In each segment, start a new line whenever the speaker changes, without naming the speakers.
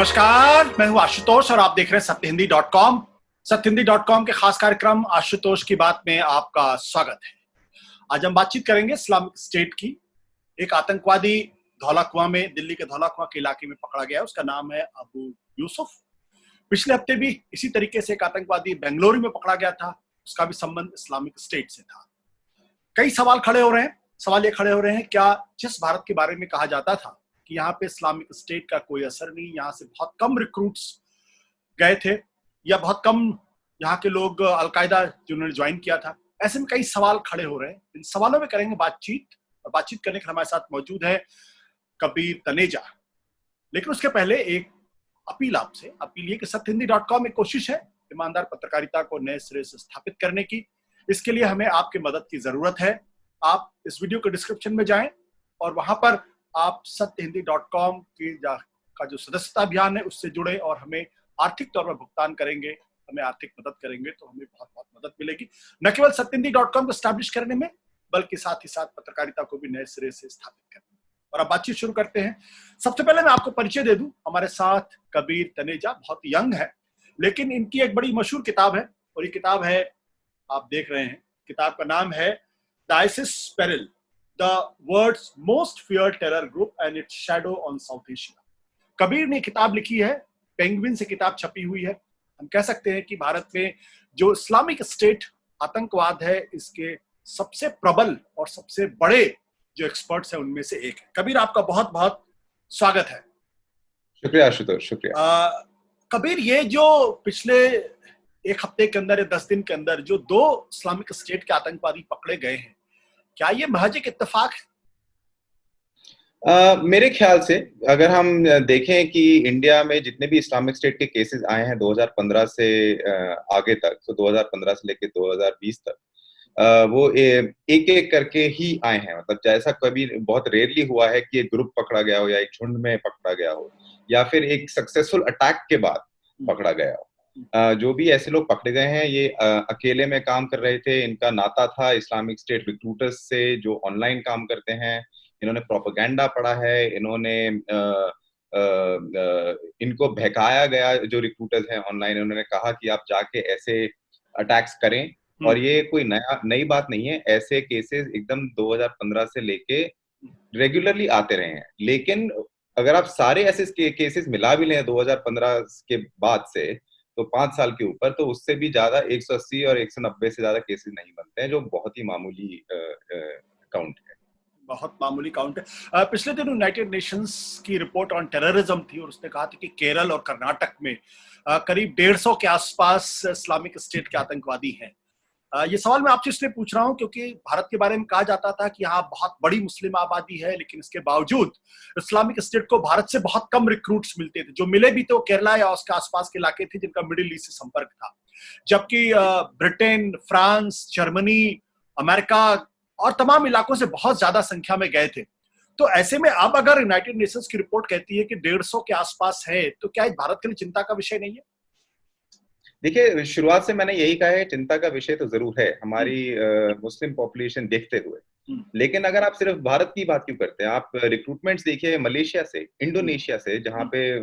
नमस्कार, मैं हूं आशुतोष और आप देख रहे हैं सत्यहिंदी.com। सत्यहिंदी.com के खास कार्यक्रम आशुतोष की बात में आपका स्वागत है। आज हम बातचीत करेंगे इस्लामिक स्टेट की। एक आतंकवादी धौला कुआं में, दिल्ली के धौला कुआं के इलाके में पकड़ा गया। उसका नाम है अबू यूसुफ। पिछले हफ्ते भी इसी तरीके से एक आतंकवादी बेंगलुरु में पकड़ा गया था। उसका भी संबंध इस्लामिक स्टेट से था। कई सवाल खड़े हो रहे हैं। सवाल ये खड़े हो रहे हैं, क्या जिस भारत के बारे में कहा जाता था कि यहाँ पे इस्लामिक स्टेट का कोई असर नहीं, यहाँ से बहुत कम रिक्रूट्स गए थे या बहुत कम यहाँ के लोग अलकायदा जिन्होंने ज्वाइन किया था, ऐसे में कई सवाल खड़े हो रहे हैं। इन सवालों में करेंगे बातचीत, और बातचीत करने के लिए हमारे साथ मौजूद है कबीर तनेजा। लेकिन उसके पहले एक अपील आपसे। अपील ये कि सत्यहिंदी.com एक कोशिश है ईमानदार पत्रकारिता को नए सिरे से स्थापित करने की। इसके लिए हमें आपके मदद की जरूरत है। आप इस वीडियो के डिस्क्रिप्शन में जाएं और वहां पर आप सत्यहिंदी.com का जो सदस्यता अभियान है उससे जुड़े और हमें आर्थिक तौर पर भुगतान करेंगे, हमें आर्थिक मदद करेंगे तो हमें बहुत बहुत मदद मिलेगी, न केवल सत्यहिंदी.com को स्टैब्लिश करने में बल्कि साथ ही साथ पत्रकारिता को भी नए सिरे से स्थापित करने में। और अब बातचीत शुरू करते हैं। सबसे पहले मैं आपको परिचय दे दूं, हमारे साथ कबीर तनेजा बहुत यंग है, लेकिन इनकी एक बड़ी मशहूर किताब है और ये किताब है, आप देख रहे हैं, किताब का नाम है the ISIS peril, the world's most feared terror group and its shadow on South Asia. Kabir ने किताब लिखी है, पेंगुइन से किताब छपी हुई है। हम कह सकते हैं कि भारत में जो इस्लामिक स्टेट आतंकवाद है, इसके सबसे प्रबल और सबसे बड़े जो एक्सपर्ट्स हैं उनमें से एक है। कबीर, आपका बहुत बहुत स्वागत है।
शुक्रिया आशुतोष, शुक्रिया।
कबीर, ये जो पिछले एक हफ्ते के अंदर या 10 दिन के अंदर जो 2 इस्लामिक स्टेट के आतंकवादी पकड़े गए हैं, क्या ये महज एक इत्तेफाक है?
मेरे ख्याल से अगर हम देखें कि इंडिया में जितने भी इस्लामिक स्टेट के केसेस आए हैं 2015 से आगे तक, तो 2015 से लेकर 2020 तक, वो एक एक करके ही आए हैं। मतलब जैसा कभी बहुत रेयरली हुआ है कि एक ग्रुप पकड़ा गया हो या एक झुंड में पकड़ा गया हो या फिर एक सक्सेसफुल अटैक के बाद पकड़ा गया हो। जो भी ऐसे लोग पकड़े गए हैं, ये अकेले में काम कर रहे थे। इनका नाता था इस्लामिक स्टेट रिक्रूटर्स से जो ऑनलाइन काम करते हैं। इन्होंने प्रोपेगेंडा पढ़ा है, इन्होंने इनको बहकाया गया। जो रिक्रूटर्स हैं ऑनलाइन, इन्होंने कहा कि आप जाके ऐसे अटैक्स करें, और ये कोई नई बात नहीं है। ऐसे केसेस एकदम 2015 से लेके रेगुलरली आते रहे हैं। लेकिन अगर आप सारे ऐसे केसेस मिला भी लें 2015 के बाद से, तो 5 साल के ऊपर, तो उससे भी ज्यादा 180 और 190 से ज्यादा केसेस नहीं बनते हैं, जो बहुत ही मामूली काउंट है।
बहुत मामूली काउंट है। पिछले दिन यूनाइटेड नेशंस की रिपोर्ट ऑन टेररिज्म थी और उसने कहा था कि केरल और कर्नाटक में करीब 150 के आसपास इस्लामिक स्टेट के आतंकवादी हैं। ये सवाल मैं आपसे इसलिए पूछ रहा हूं क्योंकि भारत के बारे में कहा जाता था कि यहाँ बहुत बड़ी मुस्लिम आबादी है, लेकिन इसके बावजूद इस्लामिक स्टेट को भारत से बहुत कम रिक्रूट्स मिलते थे। जो मिले भी तो केरला या उसके आसपास के इलाके थे जिनका मिडिल ईस्ट से संपर्क था। जबकि ब्रिटेन, फ्रांस, जर्मनी, अमेरिका और तमाम इलाकों से बहुत ज्यादा संख्या में गए थे। तो ऐसे में अब अगर यूनाइटेड नेशंस की रिपोर्ट कहती है कि 150 के आसपास है, तो क्या भारत के लिए चिंता का विषय नहीं है?
देखिए, शुरुआत से मैंने यही कहा है, चिंता का विषय तो जरूर है हमारी मुस्लिम पॉपुलेशन देखते हुए। लेकिन अगर आप सिर्फ भारत की बात क्यों करते हैं, आप रिक्रूटमेंट्स देखिए मलेशिया से, इंडोनेशिया से, जहाँ पे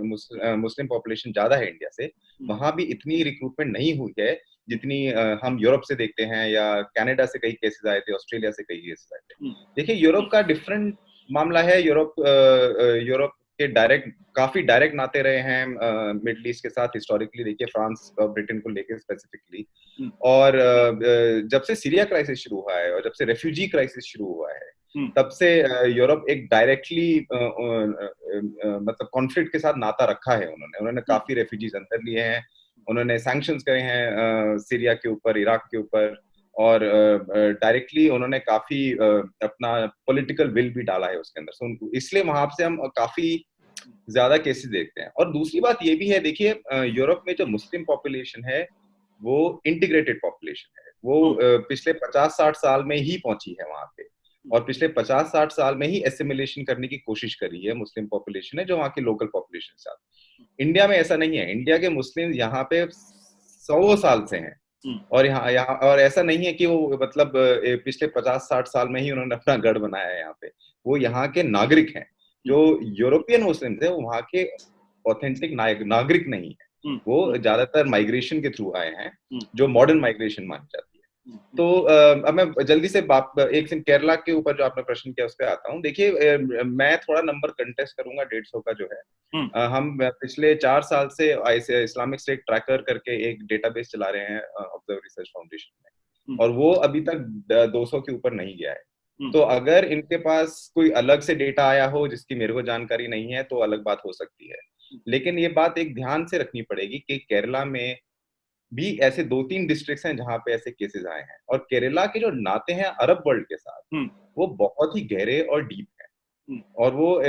मुस्लिम पॉपुलेशन ज्यादा है इंडिया से, वहां भी इतनी रिक्रूटमेंट नहीं हुई है जितनी हम यूरोप से देखते हैं, या कनाडा से कई केसेस आए थे, ऑस्ट्रेलिया से कई केसेस आए थे। देखिए, यूरोप का डिफरेंट मामला है। यूरोप के काफी डायरेक्ट नाते रहे हैं मिडिल ईस्ट के साथ हिस्टोरिकली। देखिए, फ्रांस और ब्रिटेन को लेकर स्पेसिफिकली, और जब से सीरिया क्राइसिस शुरू हुआ है और जब से रेफ्यूजी क्राइसिस शुरू हुआ है, तब से यूरोप एक डायरेक्टली मतलब कॉन्फ्लिक्ट के साथ नाता रखा है। उन्होंने काफी रेफ्यूजीज अंदर लिए हैं, उन्होंने सैंक्शंस करे हैं सीरिया के ऊपर, इराक के ऊपर, और डायरेक्टली उन्होंने काफी अपना पॉलिटिकल विल भी डाला है उसके अंदर। सो इसलिए वहां से हम काफी ज्यादा केसेस देखते हैं। और दूसरी बात ये भी है, देखिए, यूरोप में जो मुस्लिम पॉपुलेशन है वो इंटीग्रेटेड पॉपुलेशन है। वो पिछले 50-60 साल में ही पहुंची है वहां पे, और पिछले 50-60 साल में ही एसिमिलेशन करने की कोशिश करी है मुस्लिम पॉपुलेशन है, जो वहाँ की लोकल पॉपुलेशन के साथ। इंडिया में ऐसा नहीं है। इंडिया के मुस्लिम यहाँ पे 100 साल से हैं, और यहाँ और ऐसा नहीं है कि वो मतलब पिछले 50-60 साल में ही उन्होंने अपना गढ़ बनाया है यहाँ पे। वो यहाँ के नागरिक हैं। जो यूरोपियन मुस्लिम थे वो वहाँ के ऑथेंटिक नागरिक नहीं है, वो ज्यादातर माइग्रेशन के थ्रू आए हैं, जो मॉडर्न माइग्रेशन मानी जाती है। तो अब मैं जल्दी से एक दिन केरला के ऊपर जो आपने प्रश्न किया उस पर आता हूँ। देखिए, मैं थोड़ा नंबर कंटेस्ट करूंगा 150 का जो है। हम पिछले 4 साल से इस्लामिक स्टेट ट्रैकर करके एक डेटाबेस चला रहे हैं ऑब्जर्व रिसर्च फाउंडेशन में, और वो अभी तक 200 के ऊपर नहीं गया है। तो अगर इनके पास कोई अलग से डेटा आया हो जिसकी मेरे को जानकारी नहीं है तो अलग बात हो सकती है, लेकिन ये बात एक ध्यान से रखनी पड़ेगी कि केरला में भी ऐसे 2-3 डिस्ट्रिक्ट्स हैं जहां पे ऐसे केसेस आए हैं, और केरला के जो नाते हैं अरब वर्ल्ड के साथ वो बहुत ही गहरे और डीप हैं। और वो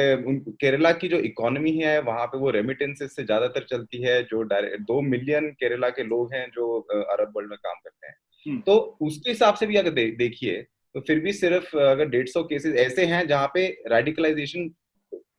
केरला की जो इकोनॉमी है वहां पे वो रेमिटेंसेस से ज्यादातर चलती है, जो 2 मिलियन केरला के लोग हैं जो अरब वर्ल्ड में काम करते हैं। तो उसके हिसाब से भी अगर देखिए तो फिर भी सिर्फ अगर 150 केसेस ऐसे हैं जहाँ पे रेडिकलाइजेशन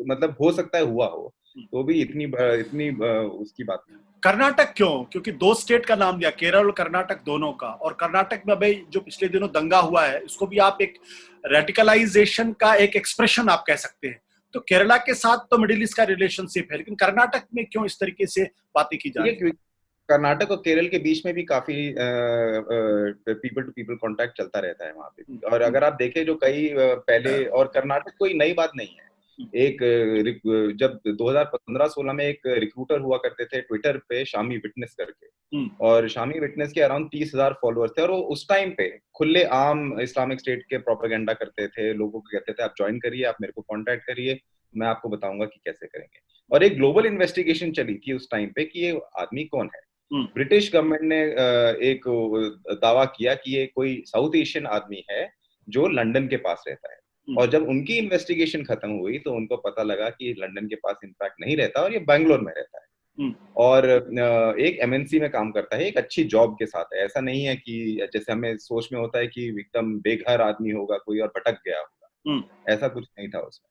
मतलब हो सकता है हुआ हो, तो भी इतनी उसकी बात नहीं।
कर्नाटक क्यों? क्योंकि 2 स्टेट का नाम दिया, केरल और कर्नाटक दोनों का, और कर्नाटक में अभी जो पिछले दिनों दंगा हुआ है उसको भी आप एक रेडिकलाइजेशन का एक एक्सप्रेशन आप कह सकते हैं। तो केरला के साथ तो मिडिल ईस्ट का रिलेशनशिप है, लेकिन कर्नाटक में क्यों इस तरीके से बातें की जा रही है?
कर्नाटक और केरल के बीच में भी काफी पीपल टू पीपल कांटेक्ट चलता रहता है वहां पे। और अगर आप देखें जो कई पहले, और कर्नाटक कोई नई बात नहीं है, एक जब 2015-16 में एक रिक्रूटर हुआ करते थे ट्विटर पे, शामी विटनेस करके, और शामी विटनेस के अराउंड 30,000 फॉलोअर्स थे, और वो उस टाइम पे खुले आम इस्लामिक स्टेट के प्रोपेगेंडा करते थे, लोगों को कहते थे आप ज्वाइन करिए, आप मेरे को कांटेक्ट करिए, मैं आपको बताऊंगा कि कैसे करेंगे। और एक ग्लोबल इन्वेस्टिगेशन चली थी उस टाइम पे कि ये आदमी कौन है। ब्रिटिश गवर्नमेंट ने एक दावा किया कि ये कोई साउथ एशियन आदमी है जो लंदन के पास रहता है, और जब उनकी इन्वेस्टिगेशन खत्म हुई तो उनको पता लगा कि लंदन के पास इनफैक्ट नहीं रहता और ये बैंगलोर में रहता है, और एक एमएनसी में काम करता है, एक अच्छी जॉब के साथ है। ऐसा नहीं है कि जैसे हमें सोच में होता है कि एकदम बेघर आदमी होगा कोई और भटक गया होगा, ऐसा कुछ नहीं था उसमें।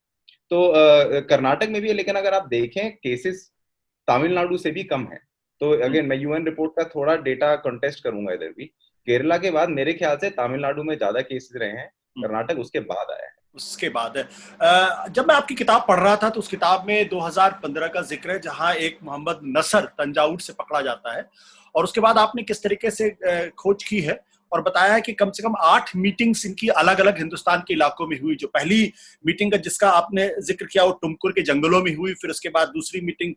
तो कर्नाटक में भी है, लेकिन अगर आप देखें केसेस तमिलनाडु से भी कम है। तो अगेन मैं यूएन रिपोर्ट का थोड़ा डेटा कंटेस्ट करूंगा इधर भी। केरला के बाद मेरे ख्याल से तमिलनाडु में ज्यादा केसेस रहे हैं, कर्नाटक उसके बाद आया है।
उसके बाद है। जब मैं आपकी किताब पढ़ रहा था तो उस किताब में 2015 का जिक्र है जहां एक मोहम्मद नसर तंजावुर से पकड़ा जाता है, और उसके बाद आपने किस तरीके से खोज की है और बताया है कि कम से कम 8 मीटिंग्स इनकी अलग अलग हिंदुस्तान के इलाकों में हुई। जो पहली मीटिंग का जिसका आपने जिक्र किया वो टुमकुर के जंगलों में हुई, फिर उसके बाद दूसरी मीटिंग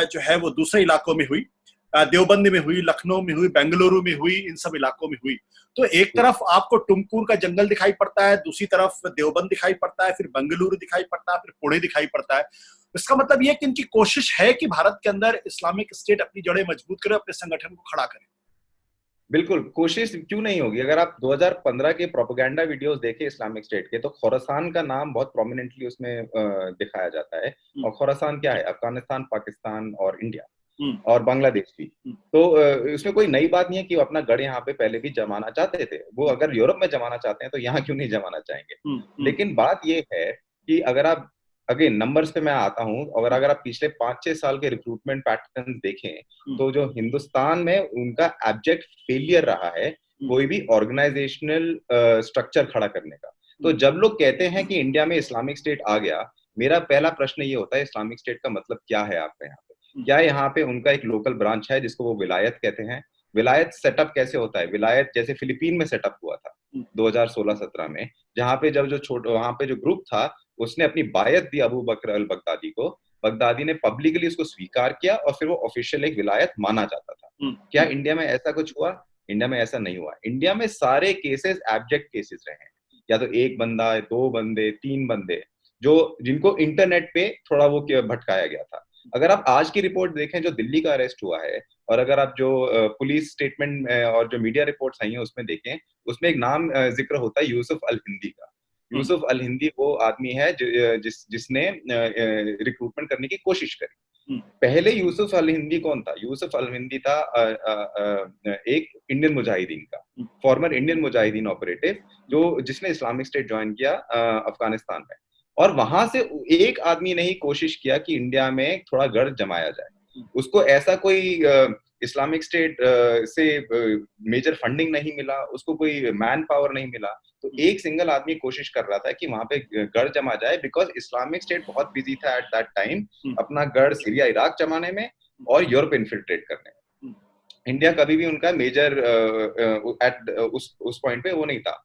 जो है वो दूसरे इलाकों में हुई, देवबंद में हुई, लखनऊ में हुई, बेंगलुरु में हुई, इन सब इलाकों में हुई। तो एक तरफ आपको टुमकुर का जंगल दिखाई पड़ता है, दूसरी तरफ देवबंद दिखाई पड़ता है, फिर बेंगलुरु दिखाई पड़ता है, फिर पुणे दिखाई पड़ता है। इसका मतलब ये कि इनकी कोशिश है कि भारत के अंदर इस्लामिक स्टेट अपनी जड़ें मजबूत करे, अपने संगठन को खड़ा करे।
बिल्कुल, कोशिश क्यों नहीं होगी। अगर आप 2015 के प्रोपेगेंडा वीडियोस देखें इस्लामिक स्टेट के, तो खोरासान का नाम बहुत प्रोमिनेंटली उसमें दिखाया जाता है। और खोरासान क्या है? अफगानिस्तान, पाकिस्तान और इंडिया और बांग्लादेश भी। तो उसमें कोई नई बात नहीं है कि वो अपना गढ़ यहाँ पे पहले भी जमाना चाहते थे। वो अगर यूरोप में जमाना चाहते हैं तो यहाँ क्यों नहीं जमाना चाहेंगे। लेकिन बात ये है कि अगर आप अगेन नंबर्स पे मैं आता हूँ, और अगर आप पिछले 5-6 साल के रिक्रूटमेंट पैटर्न देखें तो जो हिंदुस्तान में उनका एब्जेक्ट फेलियर रहा है कोई भी ऑर्गेनाइजेशनल स्ट्रक्चर खड़ा करने का। तो जब लोग कहते हैं कि इंडिया में इस्लामिक स्टेट आ गया, मेरा पहला प्रश्न ये होता है इस्लामिक स्टेट का मतलब क्या है आपके यहाँ पे? क्या यहाँ पे उनका एक लोकल ब्रांच है जिसको वो विलायत कहते हैं? विलायत सेटअप कैसे होता है? विलायत जैसे फिलीपीन में सेटअप हुआ था 2016-17 में, जहाँ पे जब वहां पे जो ग्रुप था उसने अपनी बायत दी अबू बकर अल बगदादी को, बगदादी ने पब्लिकली उसको स्वीकार किया और फिर वो ऑफिशियल एक विलायत माना जाता था। क्या इंडिया में ऐसा कुछ हुआ? इंडिया में ऐसा नहीं हुआ। इंडिया में सारे केसेस एब्जेक्ट केसेस रहे हैं, या तो एक बंदा, 2 बंदे, 3 बंदे, जो जिनको इंटरनेट पे थोड़ा वो भटकाया गया था। अगर आप आज की रिपोर्ट देखें जो दिल्ली का अरेस्ट हुआ है, और अगर आप जो पुलिस स्टेटमेंट और जो मीडिया रिपोर्ट्स आई हैं उसमें देखें, उसमें एक नाम जिक्र होता है यूसुफ अल हिंदी का। यूसुफ अल हिंदी वो आदमी है जिसने रिक्रूटमेंट करने की कोशिश करी। पहले यूसुफ अल हिंदी कौन था? यूसुफ अल हिंदी था एक इंडियन मुजाहिदीन का, फॉर्मर इंडियन मुजाहिदीन ऑपरेटिव, जिसने इस्लामिक स्टेट ज्वाइन किया अफगानिस्तान में। और वहां से एक आदमी ने ही कोशिश किया कि इंडिया में थोड़ा गढ़ जमाया जाए। उसको ऐसा कोई इस्लामिक स्टेट से मेजर फंडिंग नहीं मिला, उसको कोई मैन पावर नहीं मिला, तो एक सिंगल आदमी कोशिश कर रहा था कि वहां पे गढ़ जमा जाए, बिकॉज इस्लामिक स्टेट बहुत बिजी था एट दैट टाइम अपना गढ़ सीरिया इराक जमाने में और यूरोप इन्फिल्ट्रेट करने में। इंडिया कभी भी उनका मेजर एट उस पॉइंट पे वो नहीं था।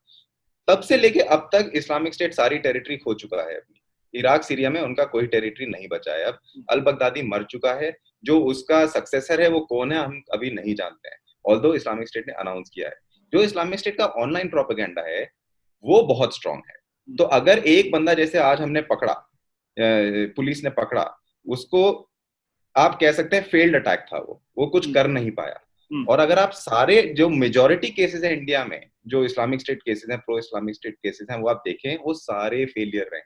तब से लेके अब तक इस्लामिक स्टेट सारी टेरिटरी खो चुका है अपनी। इराक सीरिया में उनका कोई टेरिटरी नहीं बचा है। अब अल बगदादी मर चुका है, जो उसका सक्सेसर है वो कौन है हम अभी नहीं जानते हैं, ऑल्दो इस्लामिक स्टेट ने अनाउंस किया है। जो इस्लामिक स्टेट का ऑनलाइन प्रोपेगेंडा है वो बहुत स्ट्रांग है। तो अगर एक बंदा जैसे आज हमने पकड़ा, पुलिस ने पकड़ा उसको, आप कह सकते हैं फेल्ड अटैक था, वो कुछ कर नहीं पाया। और अगर आप सारे जो मेजोरिटी केसेस हैं इंडिया में, जो इस्लामिक स्टेट केसेस हैं, प्रो इस्लामिक स्टेट केसेस हैं, वो आप देखें वो सारे फेलियर रहे।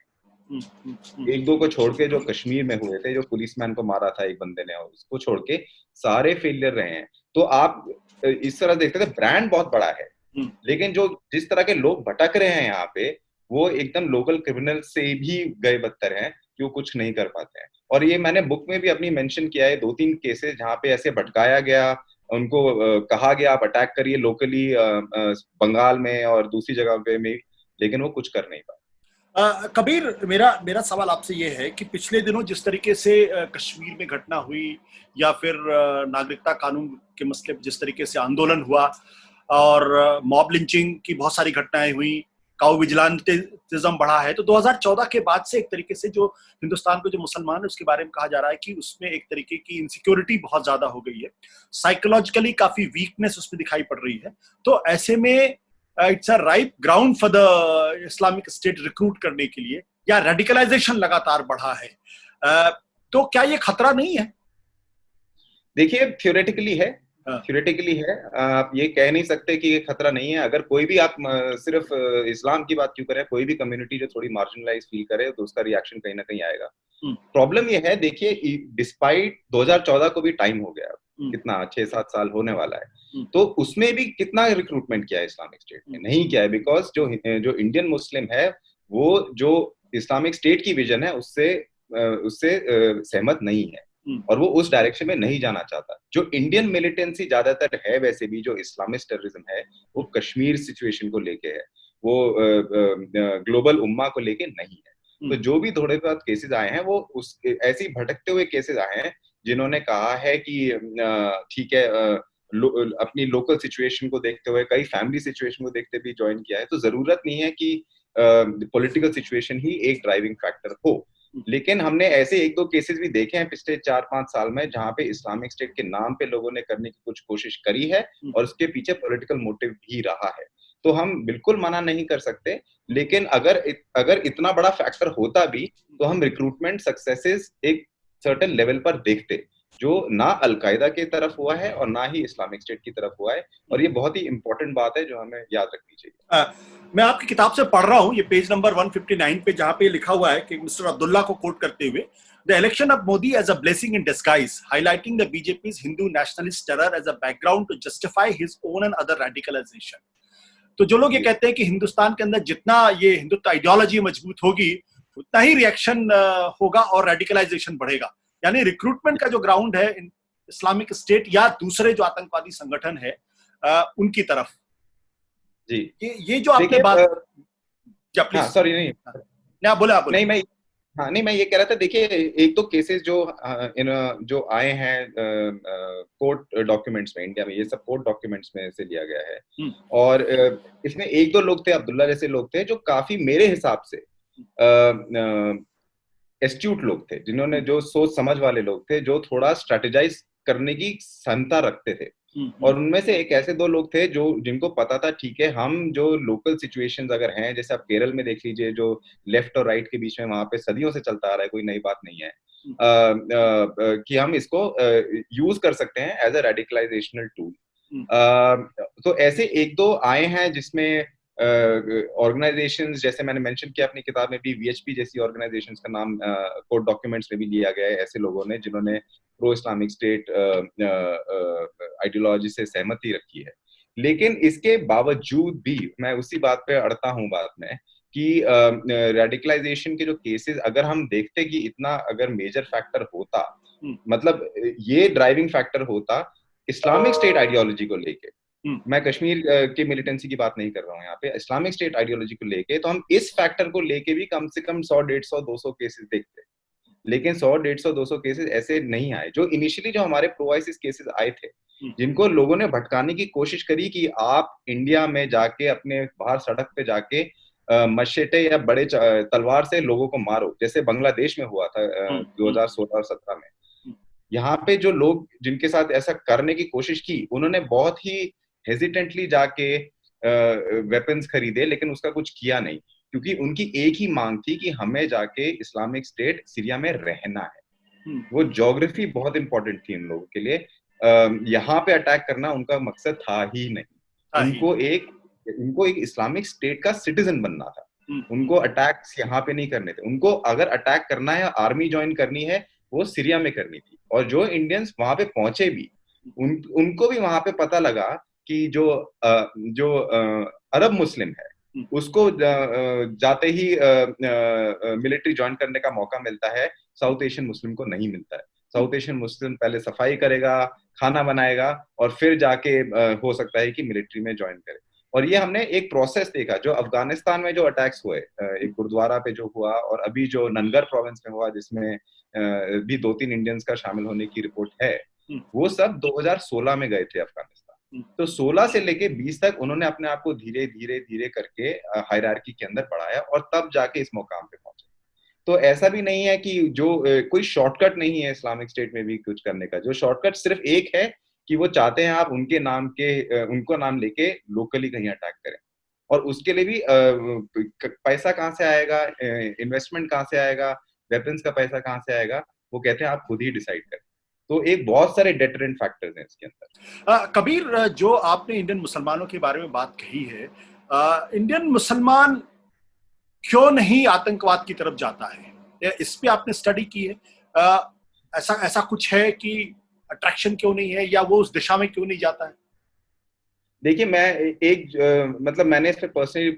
एक दो को छोड़ के, जो कश्मीर में हुए थे, जो पुलिसमैन को मारा था एक बंदे ने, उसको छोड़ के सारे फेलियर रहे हैं। तो आप इस तरह देखते थे ब्रांड बहुत बड़ा है, लेकिन जो जिस तरह के लोग भटक रहे हैं यहाँ पे, वो एकदम लोकल क्रिमिनल से भी गए बदतर हैं कि वो कुछ नहीं कर पाते हैं। और ये मैंने बुक में भी अपनी मेंशन किया है, 2-3 केसेस जहाँ पे ऐसे भटकाया गया, उनको कहा गया आप अटैक करिए लोकली बंगाल में और दूसरी जगह पे में, लेकिन वो कुछ कर नहीं पाए।
कबीर, मेरा सवाल आपसे ये है कि पिछले दिनों जिस तरीके से कश्मीर में घटना हुई, या फिर नागरिकता कानून के मसले पर जिस तरीके से आंदोलन हुआ और मॉब लिंचिंग की बहुत सारी घटनाएं हुई, काउ विजिलेंटिज्म बढ़ा है, तो 2014 के बाद से एक तरीके से जो हिंदुस्तान के जो मुसलमान है उसके बारे में कहा जा रहा है कि उसमें एक तरीके की इनसिक्योरिटी बहुत ज्यादा हो गई है, साइकोलॉजिकली काफी वीकनेस उसमें दिखाई पड़ रही है। तो ऐसे में it's a right ground for the Islamic state recruit करने के लिए, या रेडिकलाइजेशन लगातार बढ़ा है, तो क्या ये खतरा नहीं है?
देखिए, थ्योरेटिकली है, आप ये कह नहीं सकते कि ये खतरा नहीं है। अगर कोई भी, आप सिर्फ इस्लाम की बात क्यों करें, कोई भी कम्युनिटी जो थोड़ी मार्जिनलाइज फील करे तो उसका रिएक्शन कहीं ना कहीं आएगा। प्रॉब्लम ये है, देखिए, डिस्पाइट 2014 को भी टाइम हो गया, कितना 6-7 साल होने वाला है, तो उसमें भी कितना रिक्रूटमेंट किया है इस्लामिक स्टेट ने? नहीं किया है, बिकॉज जो इंडियन मुस्लिम है वो जो इस्लामिक स्टेट की विजन है उससे सहमत नहीं है और वो उस डायरेक्शन में नहीं जाना चाहता। जो इंडियन मिलिटेंसी ज्यादातर है, वैसे भी जो इस्लामिस्ट टेररिज्म है, वो कश्मीर सिचुएशन को लेके है, वो ग्लोबल उम्मा को लेके नहीं है। तो जो भी थोड़े बहुत केसेस आए हैं वो उस ऐसे ही भटकते हुए केसेस आए हैं जिन्होंने कहा है कि ठीक है, अपनी लोकल सिचुएशन को देखते हुए, कई फैमिली सिचुएशन को देखते भी ज्वाइन किया है। तो जरूरत नहीं है कि पॉलिटिकल सिचुएशन ही एक ड्राइविंग फैक्टर हो, लेकिन हमने ऐसे 1-2 केसेस भी देखे हैं पिछले 4-5 साल में जहां पे इस्लामिक स्टेट के नाम पे लोगों ने करने की कुछ कोशिश करी है और उसके पीछे पॉलिटिकल मोटिव भी रहा है। तो हम बिल्कुल मना नहीं कर सकते, लेकिन अगर इतना बड़ा फैक्टर होता भी तो हम रिक्रूटमेंट सक्सेसेस एक सर्टेन लेवल पर देखते, जो ना अलकायदा की तरफ हुआ है और ना ही इस्लामिक स्टेट की तरफ हुआ है। और ये बहुत ही इंपॉर्टेंट बात है जो हमें याद रखनी चाहिए।
मैं आपकी किताब से पढ़ रहा हूं, ये पेज नंबर 159 पे, जहां पे लिखा हुआ है कि मिस्टर अब्दुल्ला को कोट करते हुए, the election of Modi as a blessing in disguise, highlighting the BJP's Hindu nationalist terror as a background to justify his own and other radicalisation. तो जो लोग ये कहते हैं कि हिंदुस्तान के अंदर जितना ये हिंदुत्व आइडियोलॉजी मजबूत होगी उतना ही रिएक्शन होगा और रेडिकलाइजेशन बढ़ेगा, यानी रिक्रूटमेंट का जो ग्राउंड है इस्लामिक स्टेट या दूसरे जो आतंकवादी संगठन है उनकी तरफ।
जी,
ये जो आपने बात,
हाँ, सॉरी, नहीं,
बोले आप बोले।
नहीं, मैं ये कह रहा था, देखिए, एक तो केसेस जो आए हैं कोर्ट डॉक्यूमेंट्स में इंडिया में, ये सब कोर्ट डॉक्यूमेंट्स में से लिया गया है, और इसमें 1-2 लोग थे, अब्दुल्ला जैसे लोग थे, जो काफी मेरे हिसाब से एस्ट्यूट लोग थे, जिन्होंने, जो सोच समझ वाले लोग थे, जो थोड़ा स्ट्रेटेजाइज करने की क्षमता रखते थे। और उनमें से एक ऐसे 2 लोग थे जो जिनको पता था, ठीक है, हम जो लोकल सिचुएशंस अगर हैं, जैसे आप केरल में देख लीजिए, जो लेफ्ट और राइट के बीच में वहां पे सदियों से चलता आ रहा है, कोई नई बात नहीं है, कि हम इसको यूज कर सकते हैं एज अ रेडिकलाइजेशनल टूल। तो ऐसे 1-2 आए हैं जिसमें ऑर्गेनाइजेशंस, जैसे मैंने मेंशन किया अपनी किताब में भी, वीएचपी जैसी ऑर्गेनाइजेशंस का नाम कोर्ट डॉक्यूमेंट्स में भी लिया गया है, ऐसे लोगों ने जिन्होंने प्रो इस्लामिक स्टेट आइडियोलॉजी से सहमति रखी है। लेकिन इसके बावजूद भी मैं उसी बात पे अड़ता हूँ बात में कि रेडिकलाइजेशन के जो केसेस अगर हम देखते कि इतना अगर मेजर फैक्टर होता, मतलब ये ड्राइविंग फैक्टर होता इस्लामिक स्टेट आइडियोलॉजी को लेके, मैं कश्मीर की मिलिटेंसी की बात नहीं कर रहा हूँ यहाँ पे, इस्लामिक स्टेट आइडियोलॉजी को लेके, तो हम इस फैक्टर को लेके भी कम से कम 100, 150, 200 केसेस देखते हैं। लेकिन 100, 150, 200 केसेस ऐसे नहीं आए जो इनिशियली जो हमारे प्रो आइसिस केसेस आए थे, जिनको लोगों ने भटकाने की कोशिश करी कि आप इंडिया में जाके अपने बाहर सड़क पे जाके मशेटे या बड़े तलवार से लोगों को मारो, जैसे बांग्लादेश में हुआ था 2016 और 17 में। यहाँ पे जो लोग जिनके साथ ऐसा करने की कोशिश की, उन्होंने बहुत ही हेजिटेंटली जाके वेपन्स खरीदे, लेकिन उसका कुछ किया नहीं, क्योंकि उनकी एक ही मांग थी कि हमें जाके इस्लामिक स्टेट सीरिया में रहना है। वो ज्योग्राफी बहुत इंपॉर्टेंट थी उन लोगों के लिए, यहाँ पे अटैक करना उनका मकसद था ही नहीं। उनको एक इस्लामिक स्टेट का सिटीजन बनना था। उनको अटैक्स यहाँ पे नहीं करने थे। उनको अगर अटैक करना है, आर्मी ज्वाइन करनी है, वो सीरिया में करनी थी। और जो इंडियंस वहां पे पहुंचे भी, उनको भी वहां पे पता लगा कि जो अरब मुस्लिम है, उसको जाते ही मिलिट्री ज्वाइन करने का मौका मिलता है, साउथ एशियन मुस्लिम को नहीं मिलता है। साउथ एशियन मुस्लिम पहले सफाई करेगा, खाना बनाएगा, और फिर जाके हो सकता है कि मिलिट्री में ज्वाइन करे। और ये हमने एक प्रोसेस देखा, जो अफगानिस्तान में जो अटैक्स हुए, एक गुरुद्वारा पे जो हुआ, और अभी जो ननगर प्रोविंस में हुआ, जिसमें भी 2-3 इंडियंस का शामिल होने की रिपोर्ट है, वो सब 2016 में गए थे अफगानिस्तान। तो 16 से लेके 20 तक उन्होंने अपने आप को धीरे धीरे धीरे करके हायरार्की के अंदर बढ़ाया, और तब जाके इस मुकाम पे पहुंचे। तो ऐसा भी नहीं है कि जो कोई शॉर्टकट नहीं है इस्लामिक स्टेट में भी कुछ करने का। जो शॉर्टकट सिर्फ एक है कि वो चाहते हैं आप उनके नाम के उनको नाम लेके लोकली कहीं अटैक करें, और उसके लिए भी पैसा कहाँ से आएगा, इन्वेस्टमेंट कहाँ से आएगा, वेपन्स का पैसा कहाँ से आएगा, वो कहते हैं आप खुद ही डिसाइड करें। तो एक बहुत सारे डेटरेंट फैक्टर्स हैं इसके अंदर।
कबीर, जो आपने इंडियन मुसलमानों के बारे में बात कही है, इंडियन मुसलमान क्यों नहीं आतंकवाद की तरफ जाता है, इस पे आपने स्टडी की है? ऐसा कुछ है कि अट्रैक्शन क्यों नहीं है, या वो उस दिशा में क्यों नहीं जाता है?
देखिए, मैं मतलब मैंने इस पे पर्सनली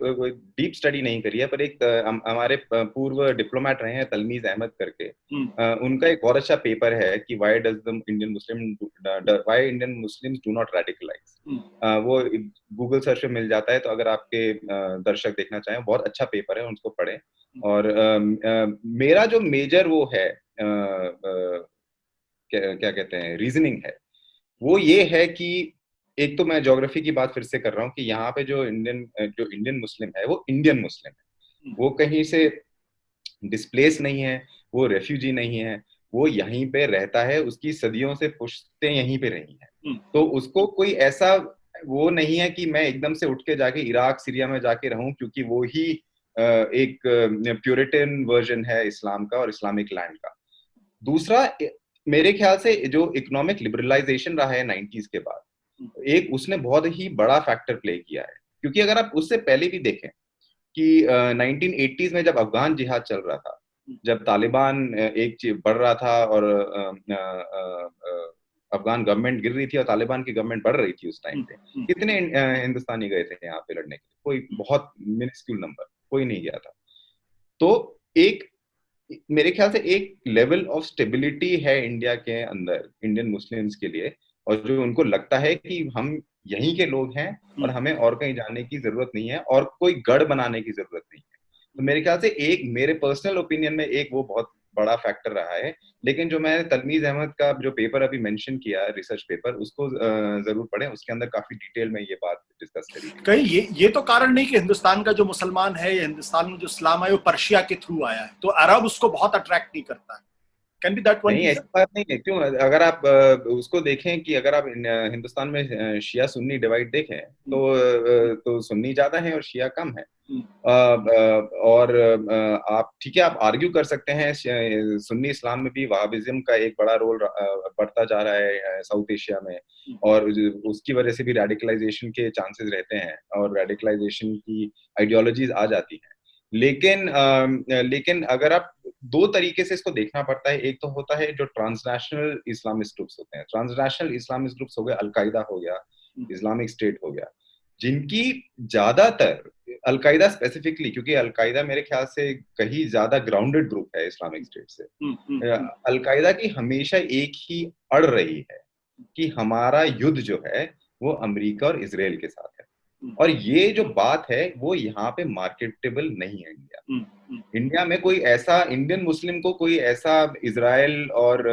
डीप स्टडी नहीं करी है, पर एक हमारे पूर्व डिप्लोमेट रहे हैं तलमीज अहमद करके, उनका एक बहुत अच्छा पेपर है कि why Indian Muslims do not radicalise. वो गूगल सर्च पे मिल जाता है, तो अगर आपके दर्शक देखना चाहें, बहुत अच्छा पेपर है, उसको पढ़ें। और मेरा जो मेजर वो है, क्या कहते हैं, रीजनिंग है, वो ये है कि एक तो मैं ज्योग्राफी की बात फिर से कर रहा हूँ कि यहाँ पे जो इंडियन मुस्लिम है, वो इंडियन मुस्लिम है, वो कहीं से डिस्प्लेस नहीं है, वो रेफ्यूजी नहीं है, वो यहीं पे रहता है, उसकी सदियों से पुश्तें यहीं पे रही हैं। तो उसको कोई ऐसा वो नहीं है कि मैं एकदम से उठ के जाके इराक सीरिया में जाके रहूं, क्योंकि वो ही एक प्यूरिटन वर्जन है इस्लाम का और इस्लामिक लैंड का। दूसरा, मेरे ख्याल से जो इकोनॉमिक लिबरलाइजेशन रहा है 90s के बाद, एक उसने बहुत ही बड़ा फैक्टर प्ले किया है। क्योंकि अगर आप उससे पहले भी देखें कि 1980s में जब अफगान जिहाद चल रहा था, जब तालिबान एक बढ़ रहा था और अफगान गवर्नमेंट गिर रही थी और तालिबान की गवर्नमेंट बढ़ रही थी, उस टाइम पे कितने हिंदुस्तानी गए थे यहाँ पे लड़ने के लिए? कोई बहुत मिनिस्क्यूल नंबर, कोई नहीं गया था। तो एक मेरे ख्याल से एक लेवल ऑफ स्टेबिलिटी है इंडिया के अंदर इंडियन मुस्लिम्स के लिए, और जो उनको लगता है कि हम यहीं के लोग हैं और हमें और कहीं जाने की जरूरत नहीं है और कोई गढ़ बनाने की जरूरत नहीं है। तो मेरे ख्याल से एक मेरे पर्सनल ओपिनियन में एक वो बहुत बड़ा फैक्टर रहा है। लेकिन जो मैंने तलमीज अहमद का जो पेपर अभी मेंशन किया, रिसर्च पेपर, उसको जरूर पढ़ें, उसके अंदर काफी डिटेल में ये बात डिस्कस करी।
कहीं ये तो कारण नहीं कि हिंदुस्तान का जो मुसलमान है या हिंदुस्तान में जो इस्लाम है वो पर्शिया के थ्रू आया है, तो अरब उसको बहुत अट्रैक्ट नहीं करता है? Can be that one?
नहीं, ऐसी बात नहीं है। क्यों? अगर आप उसको देखें कि अगर आप हिंदुस्तान में शिया सुन्नी डिवाइड देखें, तो सुन्नी ज्यादा है और शिया कम है। और आप ठीक है, आप आर्ग्यू कर सकते हैं सुन्नी इस्लाम में भी वहाबिज्म का एक बड़ा रोल बढ़ता जा रहा है साउथ एशिया में, और उसकी वजह से भी रेडिकलाइजेशन के चांसेस रहते हैं और रेडिकलाइजेशन की आइडियोलॉजीज आ जाती हैं। लेकिन अगर आप दो तरीके से इसको देखना पड़ता है। एक तो होता है जो ट्रांसनेशनल इस्लामिस्ट ग्रुप्स होते हैं, ट्रांसनेशनल इस्लामिस्ट ग्रुप्स हो गए, अलकायदा हो गया, इस्लामिक स्टेट हो गया, जिनकी ज्यादातर, अलकायदा स्पेसिफिकली, क्योंकि अलकायदा मेरे ख्याल से कहीं ज्यादा ग्राउंडेड ग्रुप है इस्लामिक स्टेट से, अलकायदा की हमेशा एक ही अड़ रही है कि हमारा युद्ध जो है वो अमेरिका और इजराइल के साथ है, और ये जो बात है वो यहाँ पे मार्केटेबल नहीं है। इंडिया में कोई ऐसा, इंडियन मुस्लिम को कोई ऐसा इजराइल और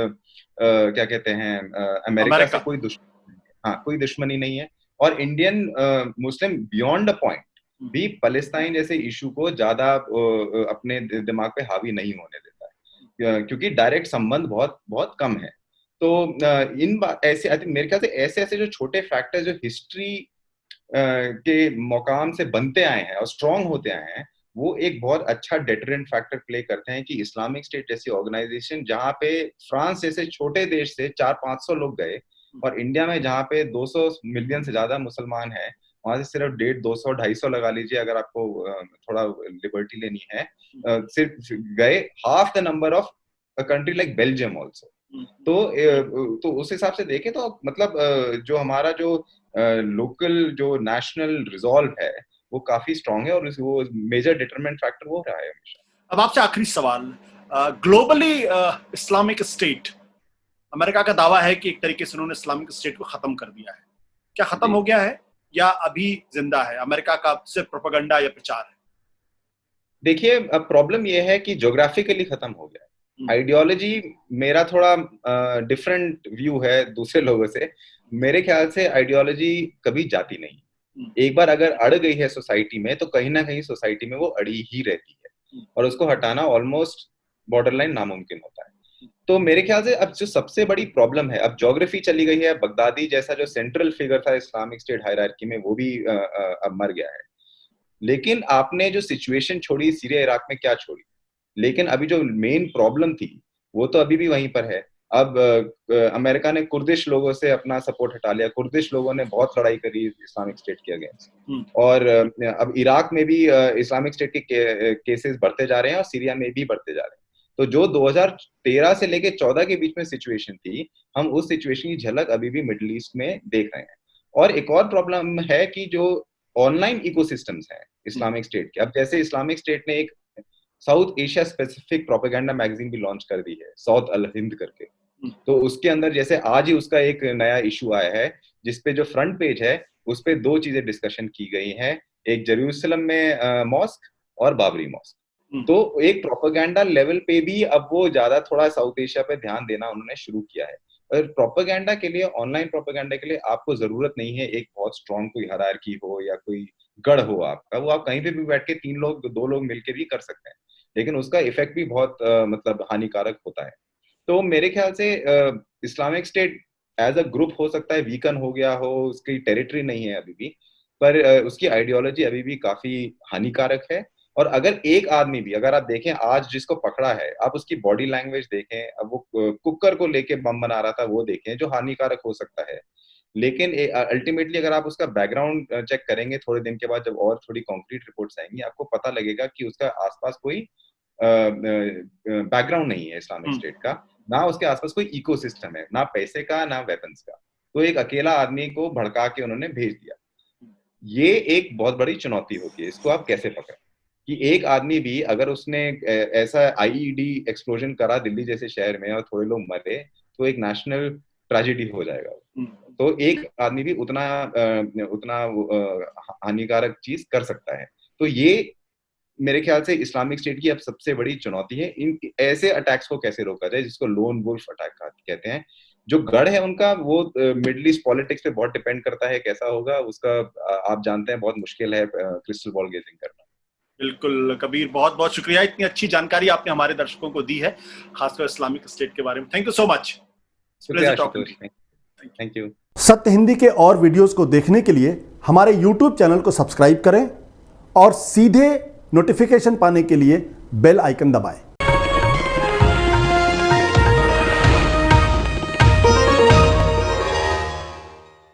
क्या कहते हैं अमेरिका से कोई दुश्मनी, हाँ कोई दुश्मनी नहीं है। और Indian Muslim beyond a point भी पैलेस्टाइन जैसे इशू को ज्यादा अपने दिमाग पे हावी नहीं होने देता है, क्योंकि डायरेक्ट संबंध बहुत बहुत कम है। तो ऐसे मेरे ख्याल से ऐसे ऐसे जो छोटे फैक्टर जो हिस्ट्री के मकाम से बनते आए हैं और स्ट्रांग होते आए हैं, वो एक बहुत अच्छा डेटरेंट फैक्टर प्ले करते हैं कि इस्लामिक स्टेट जैसी ऑर्गेनाइजेशन, जहां पे फ्रांस जैसे छोटे देश से 400-500 लोग गए, और इंडिया में जहां पे 200 मिलियन से ज्यादा मुसलमान हैं, वहां से सिर्फ 150, 200, 250 लगा लीजिए अगर आपको थोड़ा लिबर्टी लेनी है, सिर्फ गए half the number of a country like Belgium also. तो उस हिसाब से देखें तो मतलब जो हमारा जो लोकल जो नेशनल रिजॉल्व है वो काफी स्ट्रांग है, और वो मेजर डिटरमिनेंट फैक्टर वो रहा है हमेशा।
अब आपसे आखिरी सवाल, ग्लोबली इस्लामिक स्टेट, अमेरिका का दावा है कि एक तरीके से उन्होंने इस्लामिक स्टेट को खत्म कर दिया है, क्या खत्म हो गया है या अभी जिंदा है? अमेरिका का सिर्फ प्रोपेगेंडा या प्रचार है?
देखिए, अब प्रॉब्लम ये है कि ज्योग्राफिकली खत्म हो गया है। आइडियोलॉजी मेरा थोड़ा डिफरेंट व्यू है दूसरे लोगों से। मेरे ख्याल से आइडियोलॉजी कभी जाती नहीं, एक बार अगर अड़ गई है सोसाइटी में तो कहीं ना कहीं सोसाइटी में वो अड़ी ही रहती है, और उसको हटाना ऑलमोस्ट बॉर्डरलाइन नामुमकिन होता है। तो मेरे ख्याल से अब जो सबसे बड़ी प्रॉब्लम है, अब ज्योग्राफी चली गई है, बगदादी जैसा जो सेंट्रल फिगर था इस्लामिक स्टेट हायरार्की में वो भी अब मर गया है। लेकिन आपने जो सिचुएशन छोड़ी सीरिया इराक में, क्या छोड़ी, लेकिन अभी जो मेन प्रॉब्लम थी वो तो अभी भी वहीं पर है। अब अमेरिका ने कुर्दिश लोगों से अपना सपोर्ट हटा लिया, कुर्दिश लोगों ने बहुत लड़ाई करी इस्लामिक स्टेट के अगेंस्ट, और अब इराक में भी इस्लामिक स्टेट के केसेस बढ़ते जा रहे हैं और सीरिया में भी बढ़ते जा रहे हैं। तो जो 2013 से लेके 14 के बीच में सिचुएशन थी, हम उस सिचुएशन की झलक अभी भी मिडिल ईस्ट में देख रहे हैं। और एक और प्रॉब्लम है कि जो ऑनलाइन इकोसिस्टम्स हैं इस्लामिक स्टेट के, अब जैसे इस्लामिक स्टेट ने एक south Asia specific propaganda magazine भी लॉन्च कर दी है, साउथ अल हिंद करके। तो उसके अंदर जैसे आज ही उसका एक नया इशू आया है, जिसपे जो फ्रंट पेज है उस पे 2 चीजें डिस्कशन की गई हैं, एक जेरूसलम में मॉस्क और बाबरी मॉस्क। तो एक प्रोपेगेंडा लेवल पे भी अब वो ज्यादा थोड़ा साउथ एशिया पे ध्यान देना उन्होंने शुरू किया है। और प्रोपेगेंडा के लिए, ऑनलाइन प्रोपेगेंडा के लिए आपको जरूरत नहीं है एक बहुत स्ट्रॉन्ग कोई हायरार्की हो या कोई गढ़ हो आपका, वो आप कहीं पे भी बैठ के 3 लोग 2 लोग मिलके भी कर सकते हैं, लेकिन उसका इफेक्ट भी बहुत मतलब हानिकारक होता है। तो मेरे ख्याल से Islamic State as a group हो सकता है वीकन हो गया हो, उसकी टेरिटरी नहीं है अभी भी, पर उसकी आइडियोलॉजी अभी भी काफी हानिकारक है। और अगर एक आदमी भी, अगर आप देखें आज जिसको पकड़ा है, आप उसकी बॉडी लैंग्वेज देखें, अब वो कुकर को लेके बम बना रहा था वो देखें, जो हानिकारक हो सकता है, लेकिन अल्टीमेटली अगर आप उसका बैकग्राउंड चेक करेंगे थोड़े दिन के बाद, जब और थोड़ी कॉन्क्रीट रिपोर्ट्स आएंगी, आपको पता लगेगा कि उसका आसपास कोई बैकग्राउंड नहीं है इस्लामिक स्टेट का, ना उसके आसपास कोई इकोसिस्टम है, ना पैसे का ना वेपन्स का। तो एक अकेला आदमी को भड़का के उन्होंने भेज दिया। ये एक बहुत बड़ी चुनौती होती है, इसको आप कैसे पकड़ें कि एक आदमी भी अगर उसने ऐसा आईईडी एक्सप्लोजन करा दिल्ली जैसे शहर में और थोड़े लोग मरे, तो एक नेशनल ट्रेजेडी हो जाएगा। तो एक आदमी भी उतना हानिकारक चीज कर सकता है। तो ये मेरे ख्याल से इस्लामिक स्टेट की अब सबसे बड़ी चुनौती है, इन ऐसे अटैक्स को कैसे रोका जाए, जिसको लोन वुल्फ अटैक कहते हैं। जो गढ़ है उनका, वो मिडिल ईस्ट पॉलिटिक्स पे बहुत डिपेंड करता है कैसा होगा उसका। आप जानते हैं बहुत मुश्किल है क्रिस्टल बॉल गेजिंग करना।
बिल्कुल कबीर, बहुत बहुत शुक्रिया, इतनी अच्छी जानकारी आपने हमारे दर्शकों को दी है, खासकर इस्लामिक स्टेट के बारे में। Thank you so much.
Thank you.
सत्य हिंदी के और वीडियोस को देखने के लिए हमारे YouTube चैनल को सब्सक्राइब करें और सीधे नोटिफिकेशन पाने के लिए बेल आइकन दबाएं।